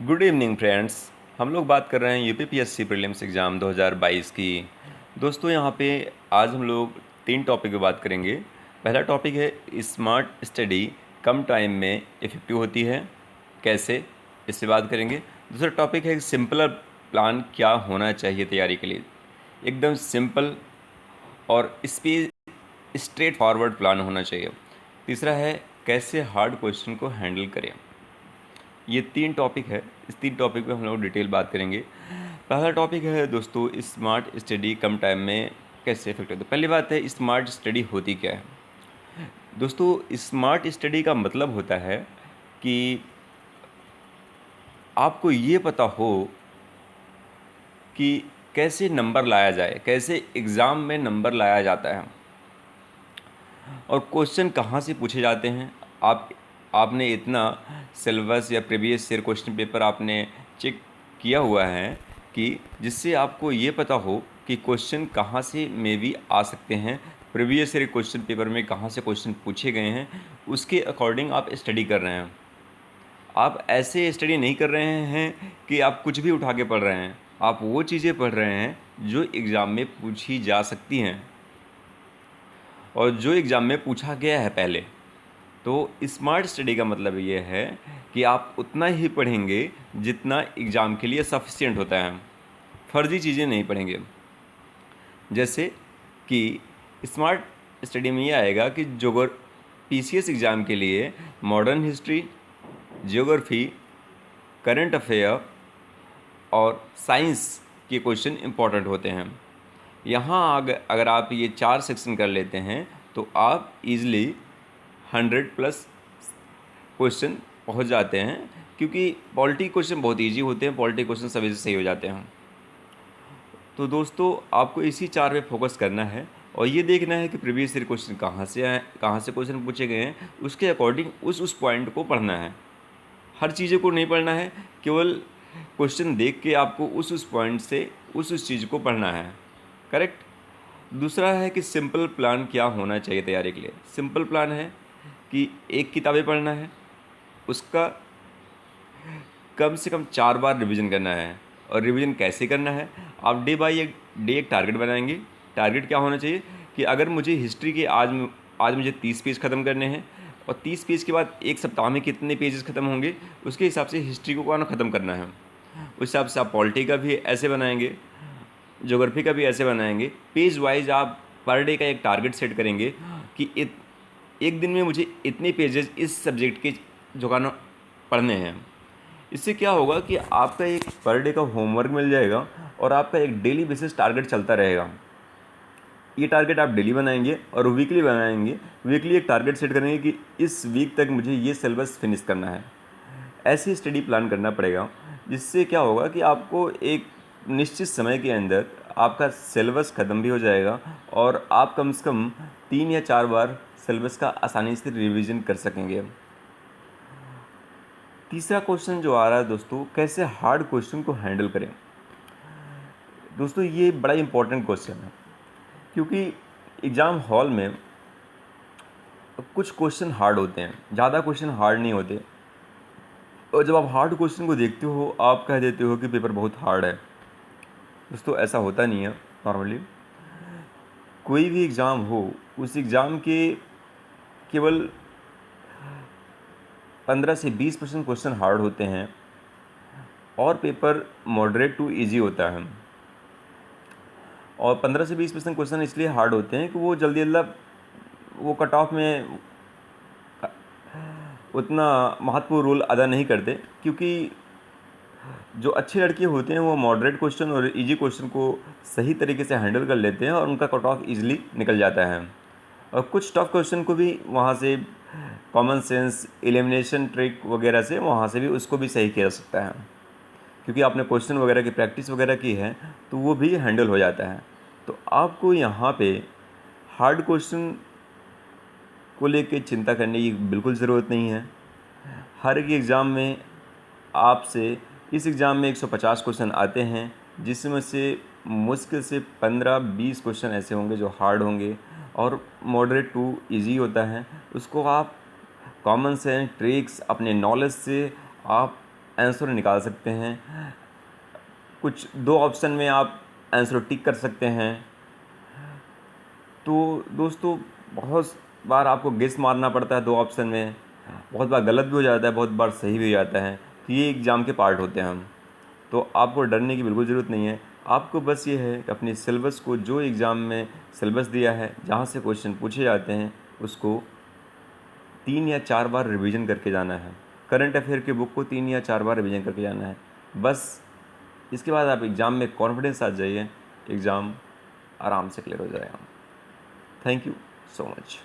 Good evening friends. हम लोग बात कर रहे हैं यूपीपीएससी प्रीलिम्स एग्ज़ाम 2022 की। दोस्तों यहाँ पे आज हम लोग 3 टॉपिक पे बात करेंगे। पहला टॉपिक है स्मार्ट स्टडी कम टाइम में इफ़ेक्टिव होती है, कैसे, इससे बात करेंगे। दूसरा टॉपिक है सिंपलर प्लान क्या होना चाहिए तैयारी के लिए, एकदम सिंपल और स्ट्रेट फॉरवर्ड प्लान होना चाहिए। तीसरा है कैसे हार्ड क्वेश्चन को हैंडल करें। ये 3 टॉपिक है, इस 3 टॉपिक पे हम लोग डिटेल बात करेंगे। पहला टॉपिक है दोस्तों स्मार्ट स्टडी कम टाइम में कैसे इफेक्टिव। तो पहली बात है स्मार्ट स्टडी होती क्या है। दोस्तों स्मार्ट स्टडी का मतलब होता है कि आपको ये पता हो कि कैसे नंबर लाया जाए, कैसे एग्ज़ाम में नंबर लाया जाता है और क्वेश्चन कहाँ से पूछे जाते हैं। आपने इतना सिलेबस या प्रीवियस ईयर क्वेश्चन पेपर आपने चेक किया हुआ है कि जिससे आपको ये पता हो कि क्वेश्चन कहाँ से मे भी आ सकते हैं, प्रीवियस ईयर क्वेश्चन पेपर में कहाँ से क्वेश्चन पूछे गए हैं, उसके अकॉर्डिंग आप स्टडी कर रहे हैं। आप ऐसे स्टडी नहीं कर रहे हैं कि आप कुछ भी उठा के पढ़ रहे हैं। आप वो चीज़ें पढ़ रहे हैं जो एग्ज़ाम में पूछी जा सकती हैं और जो एग्ज़ाम में पूछा गया है पहले। तो स्मार्ट स्टडी का मतलब ये है कि आप उतना ही पढ़ेंगे जितना एग्ज़ाम के लिए सफिशिएंट होता है, फर्जी चीज़ें नहीं पढ़ेंगे। जैसे कि स्मार्ट स्टडी में ये आएगा कि पीसीएस एग्ज़ाम के लिए modern history, geography, current affair और साइंस के क्वेश्चन इंपॉर्टेंट होते हैं। यहाँ अगर आप ये 4 सेक्शन कर लेते हैं तो आप इजली 100+ क्वेश्चन पहुँच जाते हैं, क्योंकि पॉलिटी क्वेश्चन बहुत इजी होते हैं, पॉलिटी क्वेश्चन सभी से सही हो जाते हैं। तो दोस्तों आपको इसी 4 पे फोकस करना है और ये देखना है कि प्रीवियस ईयर क्वेश्चन कहाँ से आए, कहाँ से क्वेश्चन पूछे गए हैं, उसके अकॉर्डिंग उस पॉइंट को पढ़ना है। हर चीज़ों को नहीं पढ़ना है, केवल क्वेश्चन देख के आपको उस पॉइंट से उस चीज़ को पढ़ना है। करेक्ट। दूसरा है कि सिंपल प्लान क्या होना चाहिए तैयारी के लिए। सिंपल प्लान है कि एक किताबें पढ़ना है, उसका कम से कम 4 बार रिवीजन करना है। और रिवीजन कैसे करना है, आप डे बाई डे एक टारगेट बनाएंगे। टारगेट क्या होना चाहिए कि अगर मुझे हिस्ट्री के आज मुझे 30 पेज ख़त्म करने हैं और 30 पेज के बाद एक सप्ताह में कितने पेजेस ख़त्म होंगे, उसके हिसाब से हिस्ट्री को ख़त्म करना है। उस हिसाब से आप पॉलिटी का भी ऐसे बनाएंगे, ज्योग्राफी का भी ऐसे बनाएंगे। पेज वाइज आप पर डे का एक टारगेट सेट करेंगे कि एक दिन में मुझे इतने पेजेस इस सब्जेक्ट के जो पढ़ने हैं। इससे क्या होगा कि आपका एक पर डे का होमवर्क मिल जाएगा और आपका एक डेली बेसिस टारगेट चलता रहेगा। ये टारगेट आप डेली बनाएंगे और वीकली बनाएंगे। वीकली एक टारगेट सेट करेंगे कि इस वीक तक मुझे ये सिलेबस फिनिश करना है। ऐसी स्टडी प्लान करना पड़ेगा, जिससे क्या होगा कि आपको एक निश्चित समय के अंदर आपका सिलेबस ख़त्म भी हो जाएगा और आप कम से कम 3 या 4 बार सिलेबस का आसानी से रिवीजन कर सकेंगे। तीसरा क्वेश्चन जो आ रहा है दोस्तों, कैसे हार्ड क्वेश्चन को हैंडल करें। दोस्तों ये बड़ा इंपॉर्टेंट क्वेश्चन है, क्योंकि एग्ज़ाम हॉल में कुछ क्वेश्चन हार्ड होते हैं, ज़्यादा क्वेश्चन हार्ड नहीं होते। और जब आप हार्ड क्वेश्चन को देखते हो आप कह देते हो कि पेपर बहुत हार्ड है। दोस्तों ऐसा होता नहीं है। नॉर्मली कोई भी एग्ज़ाम हो, उस एग्ज़ाम के केवल 15 से 20% क्वेश्चन हार्ड होते हैं और पेपर मॉडरेट टू इजी होता है। और 15 से 20% क्वेश्चन इसलिए हार्ड होते हैं कि वो जल्दी वो कट ऑफ में उतना महत्वपूर्ण रोल अदा नहीं करते, क्योंकि जो अच्छे लड़के होते हैं वो मॉडरेट क्वेश्चन और इजी क्वेश्चन को सही तरीके से हैंडल कर लेते हैं और उनका कट ऑफ ईजिली निकल जाता है। और कुछ टफ क्वेश्चन को भी वहाँ से कॉमन सेंस, एलिमिनेशन ट्रिक वगैरह से वहाँ से भी उसको भी सही किया जा सकता है, क्योंकि आपने क्वेश्चन वगैरह की प्रैक्टिस वगैरह की है तो वो भी हैंडल हो जाता है। तो आपको यहाँ पे हार्ड क्वेश्चन को लेके चिंता करने की बिल्कुल ज़रूरत नहीं है। हर एक एग्ज़ाम में आपसे इस एग्ज़ाम में 150 क्वेश्चन आते हैं, जिसमें से मुश्किल से 15-20 क्वेश्चन ऐसे होंगे जो हार्ड होंगे और मॉडरेट टू इजी होता है। उसको आप कॉमन सेंस ट्रिक्स अपने नॉलेज से आप आंसर निकाल सकते हैं। कुछ 2 ऑप्शन में आप आंसर टिक कर सकते हैं। तो दोस्तों बहुत बार आपको गेस मारना पड़ता है 2 ऑप्शन में, बहुत बार गलत भी हो जाता है, बहुत बार सही भी हो जाता है। तो ये एग्ज़ाम के पार्ट होते हैं हम, तो आपको डरने की बिल्कुल ज़रूरत नहीं है। आपको बस ये है कि अपनी सिलेबस को, जो एग्ज़ाम में सिलेबस दिया है, जहाँ से क्वेश्चन पूछे जाते हैं, उसको 3 या 4 बार रिवीजन करके जाना है। करंट अफेयर की बुक को 3 या 4 बार रिवीजन करके जाना है बस। इसके बाद आप एग्ज़ाम में कॉन्फिडेंस आ जाइए, एग्ज़ाम आराम से क्लियर हो जाएगा। Thank you so much.